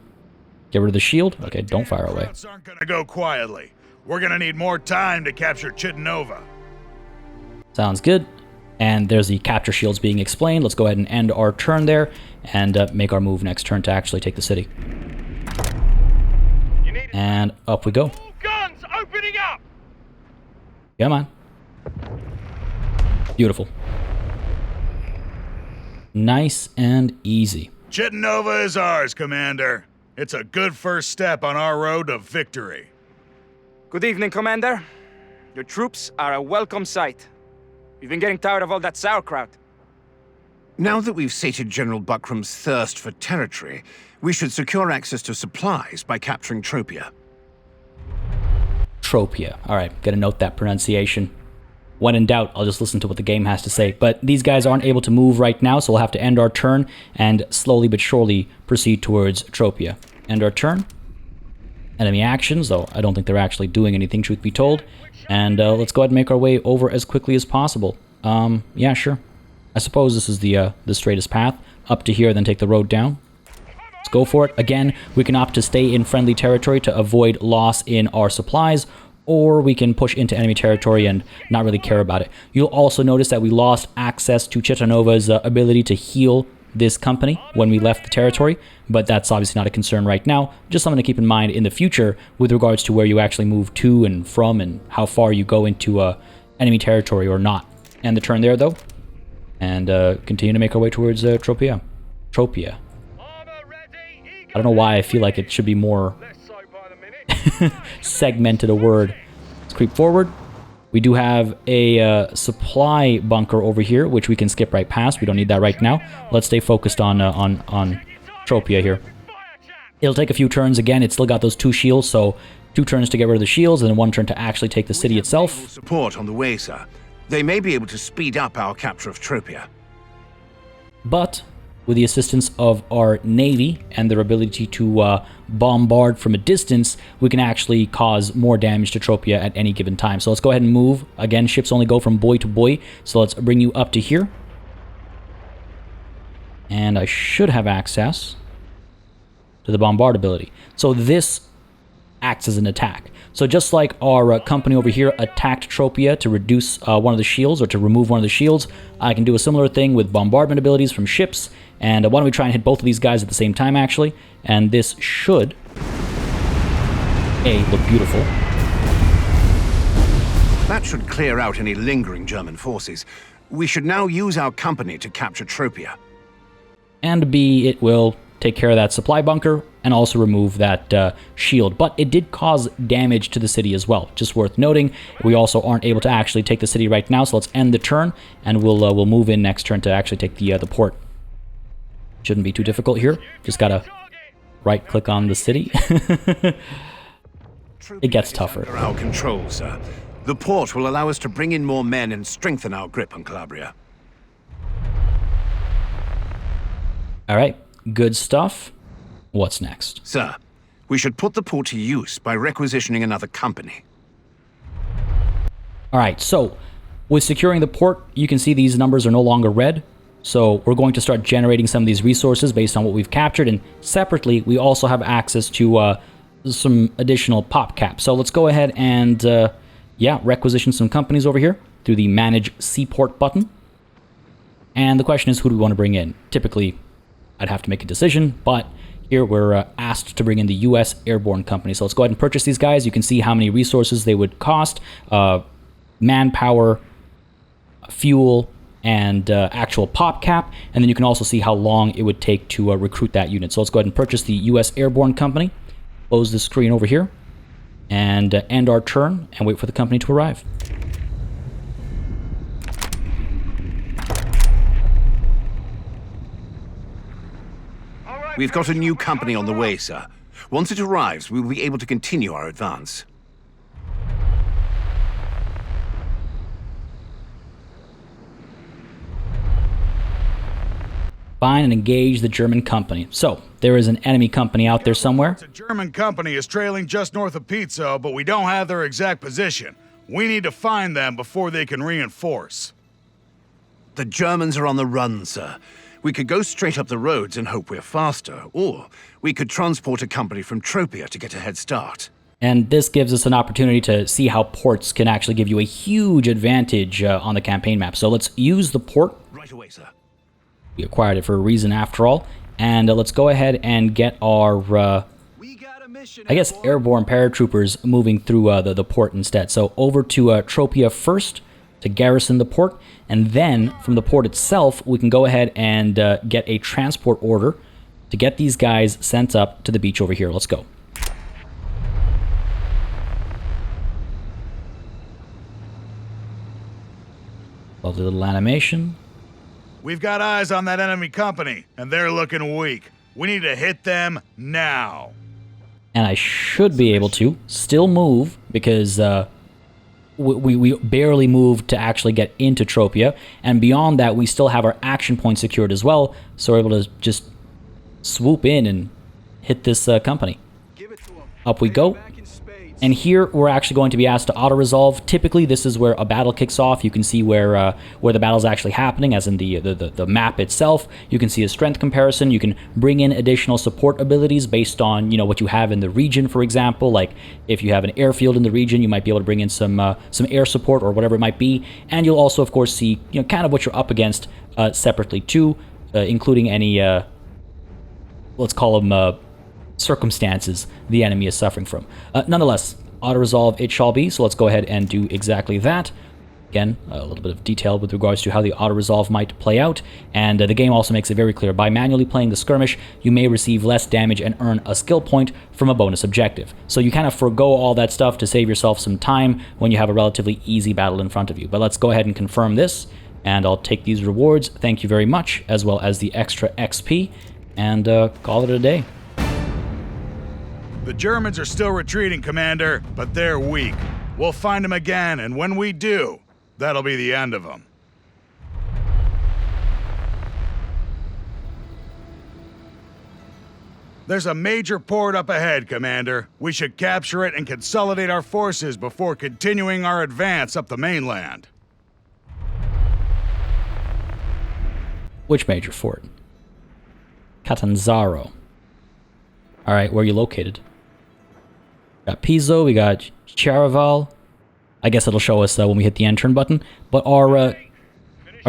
Get rid of the shield. Okay, don't fire away. Routes aren't gonna go quietly. We're gonna need more time to capture Chittanova. Sounds good. And there's the capture shields being explained. Let's go ahead and end our turn there and make our move next turn to actually take the city. And up we go. Guns opening up! Come on. Beautiful. Nice and easy. Chittanova is ours, Commander. It's a good first step on our road to victory. Good evening, Commander. Your troops are a welcome sight. We've been getting tired of all that sauerkraut. Now that we've sated General Buckram's thirst for territory, we should secure access to supplies by capturing Tropea. Tropea. Alright, gotta note that pronunciation. When in doubt, I'll just listen to what the game has to say. But these guys aren't able to move right now, so we'll have to end our turn and slowly but surely proceed towards Tropea. End our turn. Enemy actions, though I don't think they're actually doing anything, truth be told. And let's go ahead and make our way over as quickly as possible. Yeah, sure. I suppose this is the straightest path. Up to here, then take the road down. Let's go for it. Again, we can opt to stay in friendly territory to avoid loss in our supplies, or we can push into enemy territory and not really care about it. You'll also notice that we lost access to Chittanova's ability to heal this company when we left the territory, but that's obviously not a concern right now. Just something to keep in mind in the future with regards to where you actually move to and from and how far you go into enemy territory or not. End the turn there, though, and continue to make our way towards Tropea. Tropea. I don't know why I feel like it should be more segmented a word. Let's creep forward. We do have a supply bunker over here, which we can skip right past. We don't need that right now. Let's stay focused on Tropea here. It'll take a few turns. Again, it's still got those 2 shields, so 2 turns to get rid of the shields, and then 1 turn to actually take the city itself. Support on the way, sir. They may be able to speed up our capture of Tropea. But with the assistance of our navy and their ability to bombard from a distance, we can actually cause more damage to Tropea at any given time. So let's go ahead and move. Again, ships only go from buoy to buoy, so let's bring you up to here. And I should have access to the bombard ability. So this acts as an attack. So just like our company over here attacked Tropea to reduce one of the shields or to remove one of the shields, I can do a similar thing with bombardment abilities from ships. And why don't we try and hit both of these guys at the same time, actually? And this should, look beautiful. That should clear out any lingering German forces. We should now use our company to capture Tropea. And B, it will take care of that supply bunker and also remove that shield. But it did cause damage to the city as well. Just worth noting, we also aren't able to actually take the city right now, so let's end the turn, and we'll move in next turn to actually take the port. Shouldn't be too difficult here. Just gotta right-click on the city. It gets tougher. Under our control, sir. The port will allow us to bring in more men and strengthen our grip on Calabria. All right, good stuff. What's next? Sir, We should put the port to use by requisitioning another company. All right, so with securing the port, you can see these numbers are no longer red. So we're going to start generating some of these resources based on what we've captured. And separately, we also have access to some additional pop caps. So let's go ahead and, requisition some companies over here through the Manage Seaport button. And the question is, who do we want to bring in? Typically, I'd have to make a decision, but here we're asked to bring in the U.S. Airborne Company. So let's go ahead and purchase these guys. You can see how many resources they would cost, manpower, fuel, and actual pop cap, and then you can also see how long it would take to recruit that unit. So let's go ahead and purchase the U.S. Airborne Company, close the screen over here, and end our turn, and wait for the company to arrive. We've got a new company on the way, sir. Once it arrives, we will be able to continue our advance. Find and engage the German company. So, there is an enemy company out there somewhere. A German company is trailing just north of Pizzo, but we don't have their exact position. We need to find them before they can reinforce. The Germans are on the run, sir. We could go straight up the roads and hope we're faster, or we could transport a company from Tropia to get a head start. And this gives us an opportunity to see how ports can actually give you a huge advantage on the campaign map. So let's use the port. Right away, sir. We acquired it for a reason after all. And let's go ahead and get our, I guess, airborne paratroopers moving through the port instead. So over to Tropia first to garrison the port. And then from the port itself, we can go ahead and get a transport order to get these guys sent up to the beach over here. Let's go. Lovely little animation. We've got eyes on that enemy company, and they're looking weak. We need to hit them now. And I should be able to still move because we barely moved to actually get into Tropia. And beyond that, we still have our action point secured as well. So we're able to just swoop in and hit this company. Up we go. And here we're actually going to be asked to auto-resolve. Typically, this is where a battle kicks off. You can see where the battle's actually happening, as in the map itself. You can see a strength comparison. You can bring in additional support abilities based on what you have in the region, for example. Like if you have an airfield in the region, you might be able to bring in some air support or whatever it might be. And you'll also, of course, see kind of what you're up against separately too, including any let's call them circumstances the enemy is suffering from. Nonetheless, auto-resolve it shall be, so let's go ahead and do exactly that. Again, a little bit of detail with regards to how the auto-resolve might play out, and the game also makes it very clear. By manually playing the skirmish, you may receive less damage and earn a skill point from a bonus objective. So you kind of forego all that stuff to save yourself some time when you have a relatively easy battle in front of you. But let's go ahead and confirm this, and I'll take these rewards, thank you very much, as well as the extra XP, and call it a day. The Germans are still retreating, Commander, but they're weak. We'll find them again, and when we do, that'll be the end of them. There's a major port up ahead, Commander. We should capture it and consolidate our forces before continuing our advance up the mainland. Which major fort? Catanzaro. Alright, where are you located? Got Pizzo, we got Charaval. I guess it'll show us when we hit the end turn button. But our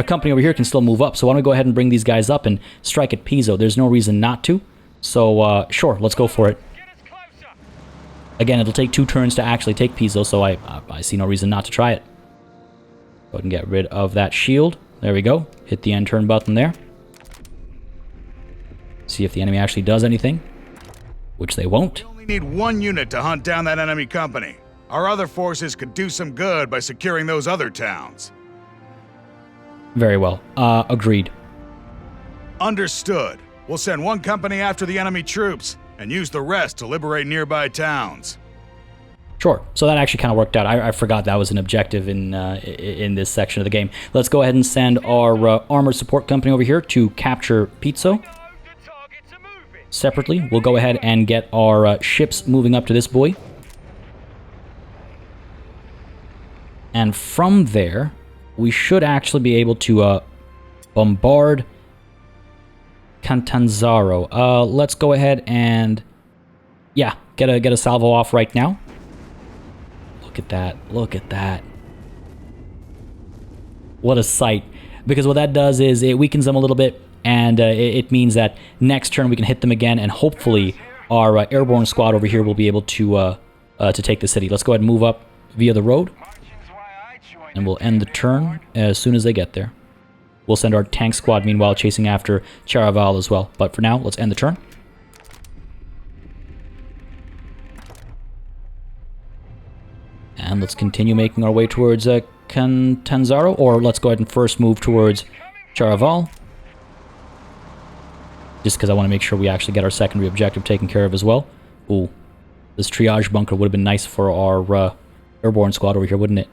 company over here can still move up. So why don't we go ahead and bring these guys up and strike at Pizzo? There's no reason not to. So, sure, let's go for it. Again, it'll take 2 turns to actually take Pizzo, so I see no reason not to try it. Go ahead and get rid of that shield. There we go. Hit the end turn button there. See if the enemy actually does anything. Which they won't. We need 1 unit to hunt down that enemy company. Our other forces could do some good by securing those other towns. Very well. Agreed. Understood. We'll send 1 company after the enemy troops and use the rest to liberate nearby towns. Sure. So that actually kind of worked out. I forgot that was an objective in this section of the game. Let's go ahead and send our armored support company over here to capture Pizzo. separately, we'll go ahead and get our ships moving up to this buoy. And from there, we should actually be able to bombard Catanzaro. Let's go ahead and, yeah, get a salvo off right now. Look at that. Look at that. What a sight. Because what that does is it weakens them a little bit, and it means that next turn we can hit them again, and hopefully our airborne squad over here will be able to take the city. Let's go ahead and move up via the road, and we'll end the turn as soon as they get there. We'll send our tank squad, meanwhile, chasing after Charaval as well. But for now, let's end the turn. And let's continue making our way towards Catanzaro, or let's go ahead and first move towards Charaval. Just because I want to make sure we actually get our secondary objective taken care of as well. Ooh, this triage bunker would have been nice for our airborne squad over here, wouldn't it?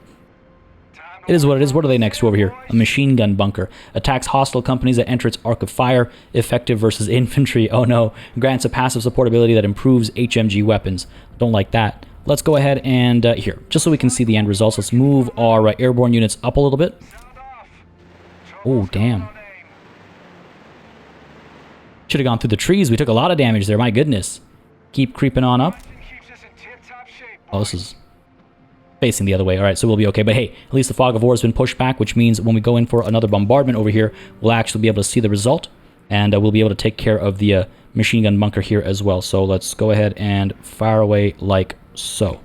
It is what it is. What are they next to over here? A machine gun bunker. Attacks hostile companies that enter its arc of fire. Effective versus infantry. Oh no. Grants a passive support ability that improves HMG weapons. Don't like that. Let's go ahead and, here, just so we can see the end results, let's move our airborne units up a little bit. Oh, damn. Should have gone through the trees. We took a lot of damage there, my goodness. Keep creeping on up. Oh, this is facing the other way. All right, so we'll be okay. But hey, at least the fog of war has been pushed back, which means when we go in for another bombardment over here, we'll actually be able to see the result, and we'll be able to take care of the machine gun bunker here as well. So let's go ahead and fire away like so.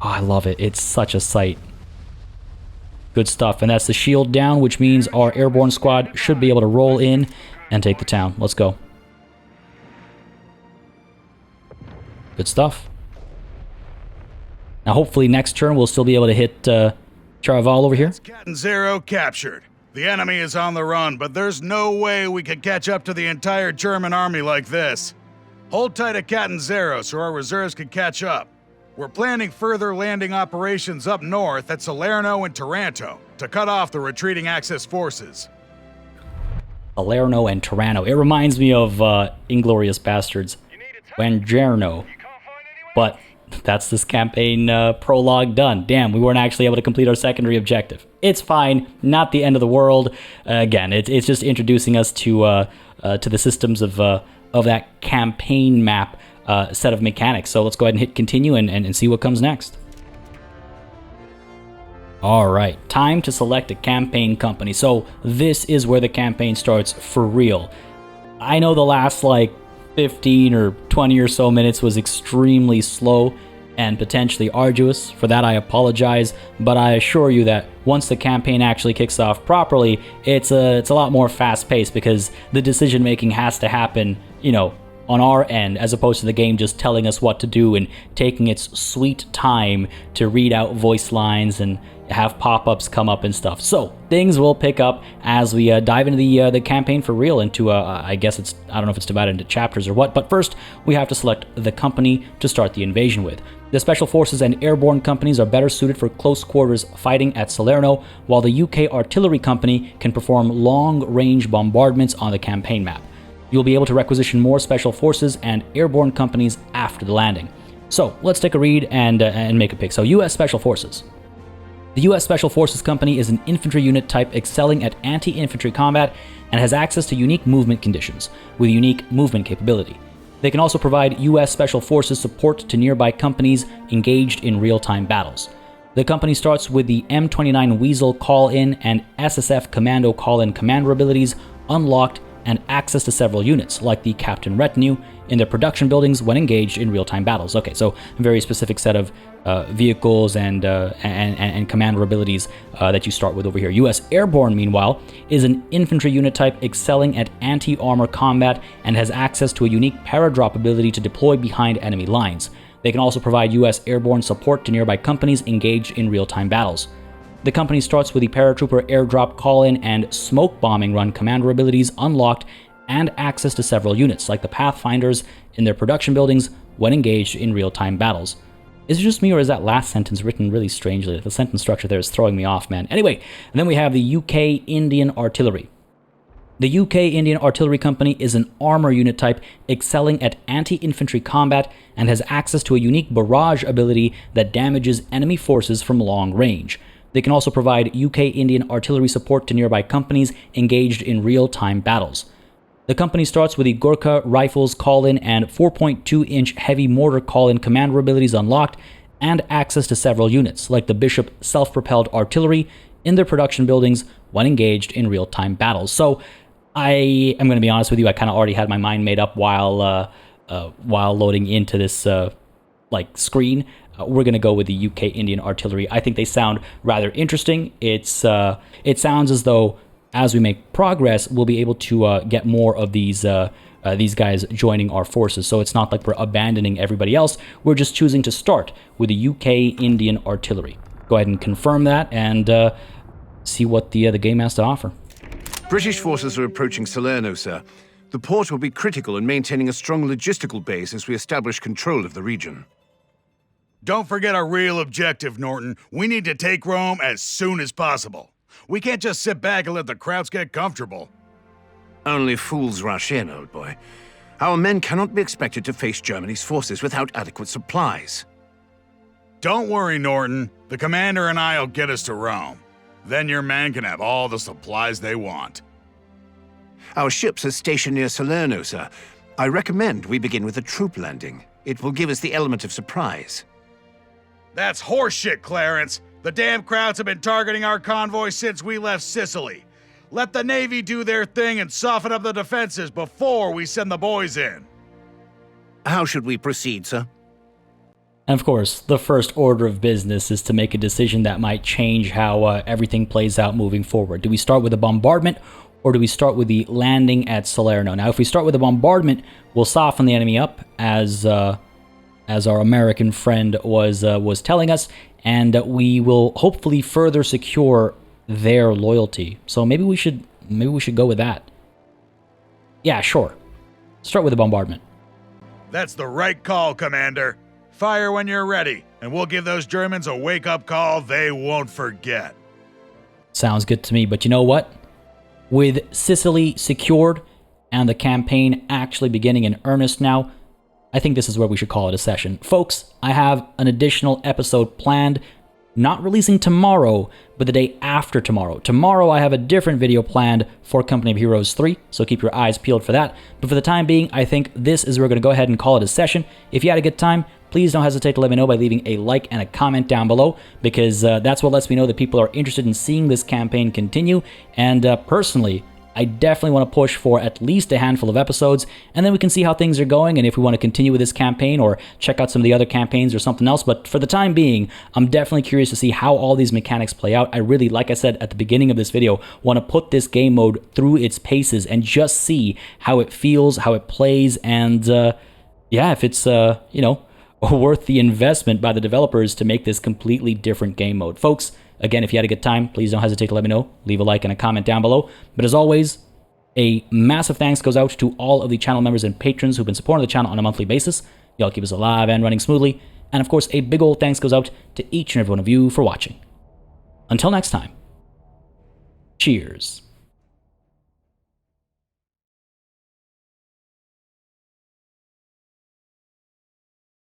Oh, I love it. It's such a sight. Good stuff. And that's the shield down, which means our airborne squad should be able to roll in and take the town. Let's go. Good stuff. Now, hopefully next turn we'll still be able to hit Charaval over here. Catanzaro captured. The enemy is on the run, but there's no way we could catch up to the entire German army like this. Hold tight at Catanzaro so our reserves can catch up. We're planning further landing operations up north at Salerno and Taranto to cut off the retreating Axis forces. Salerno and Taranto. It reminds me of Inglourious Bastards. Wangerno. But that's this campaign prologue done. Damn, we weren't actually able to complete our secondary objective. It's fine. Not the end of the world. Again, it's just introducing us to the systems of that campaign map set of mechanics. So let's go ahead and hit continue and see what comes next. Alright, time to select a campaign company. So this is where the campaign starts for real. I know the last like 15 or 20 or so minutes was extremely slow and potentially arduous. For that I apologize, but I assure you that once the campaign actually kicks off properly, it's a lot more fast-paced because the decision making has to happen, you know, on our end, as opposed to the game just telling us what to do and taking its sweet time to read out voice lines and have pop-ups come up and stuff. So things will pick up as we dive into the campaign for real, into I guess it's, I don't know if it's divided into chapters or what, but first we have to select the company to start the invasion with. The Special Forces and Airborne companies are better suited for close quarters fighting at Salerno, while the UK Artillery Company can perform long-range bombardments on the campaign map. You'll be able to requisition more Special Forces and Airborne companies after the landing. So let's take a read and make a pick. So US Special Forces. The U.S. Special Forces Company is an infantry unit type excelling at anti-infantry combat and has access to unique movement conditions, with unique movement capability. They can also provide U.S. Special Forces support to nearby companies engaged in real-time battles. The company starts with the M29 Weasel Call-In and SSF Commando Call-In commander abilities unlocked and access to several units, like the Captain Retinue, in their production buildings when engaged in real-time battles. Okay, so a very specific set of vehicles and commander abilities that you start with over here. U.S. Airborne, meanwhile, is an infantry unit type excelling at anti-armor combat and has access to a unique paradrop ability to deploy behind enemy lines. They can also provide U.S. Airborne support to nearby companies engaged in real-time battles. The company starts with the Paratrooper Airdrop Call-In and Smoke Bombing Run commander abilities unlocked and access to several units, like the Pathfinders, in their production buildings when engaged in real-time battles. Is it just me, or is that last sentence written really strangely? The sentence structure there is throwing me off, man. Anyway, and then we have the UK Indian Artillery. The UK Indian Artillery Company is an armor unit type excelling at anti-infantry combat and has access to a unique barrage ability that damages enemy forces from long range. They can also provide UK Indian artillery support to nearby companies engaged in real-time battles. The company starts with the Gurkha Rifles call-in and 4.2-inch heavy mortar call-in commander abilities unlocked, and access to several units, like the Bishop self-propelled artillery, in their production buildings when engaged in real-time battles. So, I am going to be honest with you, I kind of already had my mind made up while loading into this screen. We're going to go with the UK Indian Artillery. I think they sound rather interesting. It sounds as though as we make progress, we'll be able to get more of these guys joining our forces. So it's not like we're abandoning everybody else. We're just choosing to start with the UK Indian Artillery. Go ahead and confirm that and see what the game has to offer. British forces are approaching Salerno, sir. The port will be critical in maintaining a strong logistical base as we establish control of the region. Don't forget our real objective, Norton. We need to take Rome as soon as possible. We can't just sit back and let the Krauts get comfortable. Only fools rush in, old boy. Our men cannot be expected to face Germany's forces without adequate supplies. Don't worry, Norton. The commander and I'll get us to Rome. Then your men can have all the supplies they want. Our ships are stationed near Salerno, sir. I recommend we begin with a troop landing. It will give us the element of surprise. That's horseshit, Clarence. The damn Krauts have been targeting our convoy since we left Sicily. Let the Navy do their thing and soften up the defenses before we send the boys in. How should we proceed, sir? And of course, the first order of business is to make a decision that might change how everything plays out moving forward. Do we start with a bombardment, or do we start with the landing at Salerno? Now, if we start with a bombardment, we'll soften the enemy up, as our American friend was telling us, and we will hopefully further secure their loyalty. So maybe we should go with that. Yeah, sure. Start with a bombardment. That's the right call, Commander. Fire when you're ready, and we'll give those Germans a wake-up call they won't forget. Sounds good to me, but you know what? With Sicily secured and the campaign actually beginning in earnest now, I think this is where we should call it a session. Folks, I have an additional episode planned, not releasing tomorrow, but the day after tomorrow. Tomorrow I have a different video planned for Company of Heroes 3, so keep your eyes peeled for that. But for the time being, I think this is where we're going to go ahead and call it a session. If you had a good time, please don't hesitate to let me know by leaving a like and a comment down below, because that's what lets me know that people are interested in seeing this campaign continue. And personally, I definitely want to push for at least a handful of episodes, and then we can see how things are going and if we want to continue with this campaign or check out some of the other campaigns or something else. But for the time being, I'm definitely curious to see how all these mechanics play out. I really, like I said at the beginning of this video, want to put this game mode through its paces and just see how it feels, how it plays, and yeah, if it's, worth the investment by the developers to make this completely different game mode. Folks, again, if you had a good time, please don't hesitate to let me know. Leave a like and a comment down below. But as always, a massive thanks goes out to all of the channel members and patrons who've been supporting the channel on a monthly basis. Y'all keep us alive and running smoothly. And of course, a big old thanks goes out to each and every one of you for watching. Until next time, cheers.